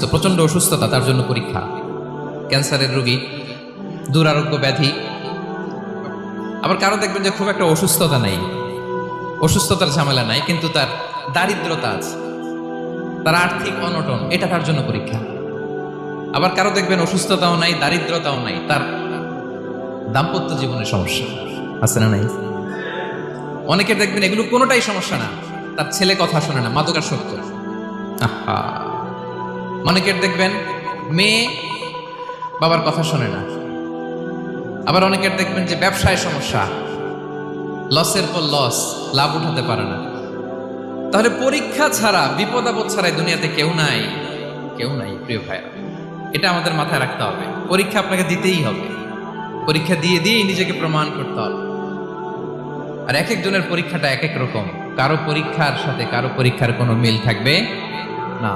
তো প্রচন্ড অসুস্থতা, তার জন্য পরীক্ষা। ক্যান্সারের রোগী, দুরারোগ্য ব্যাধি। আবার কারো দেখবেন যে খুব একটা অসুস্থতা নাই, অসুস্থতার ঝামেলা নাই, কিন্তু তার দারিদ্রতা আছে, তার আর্থিক অনটন, এটা তার জন্য পরীক্ষা। আবার কারো দেখবেন অসুস্থতাও নাই, দারিদ্রতাও নাই, তার দাম্পত্য জীবনে সমস্যা আছে না নাই? অনেকের দেখবেন এগুলো কোনোটাই সমস্যা না, তার ছেলে কথা শোনে না, মাদকাসক্ত। আহা, অনেকের দেখবেন মেয়ে বাবার কথা শোনে না। আবার অনেকের দেখবেন যে ব্যবসায় সমস্যা, লসের পর লস, লাভ উঠাতে পারে না। তাহলে পরীক্ষা ছাড়া, বিপদ আপদ ছাড়াই দুনিয়াতে কেউ নাই, কেউ নাই প্রিয় ভাইয়া। এটা আমাদের মাথায় রাখতে হবে। পরীক্ষা আপনাকে দিতেই হবে, পরীক্ষা দিয়ে দিয়েই নিজেকে প্রমাণ করতে হবে। আর এক একজনের পরীক্ষাটা এক এক রকম, কারো পরীক্ষার সাথে কারো পরীক্ষার কোনো মিল থাকবে না।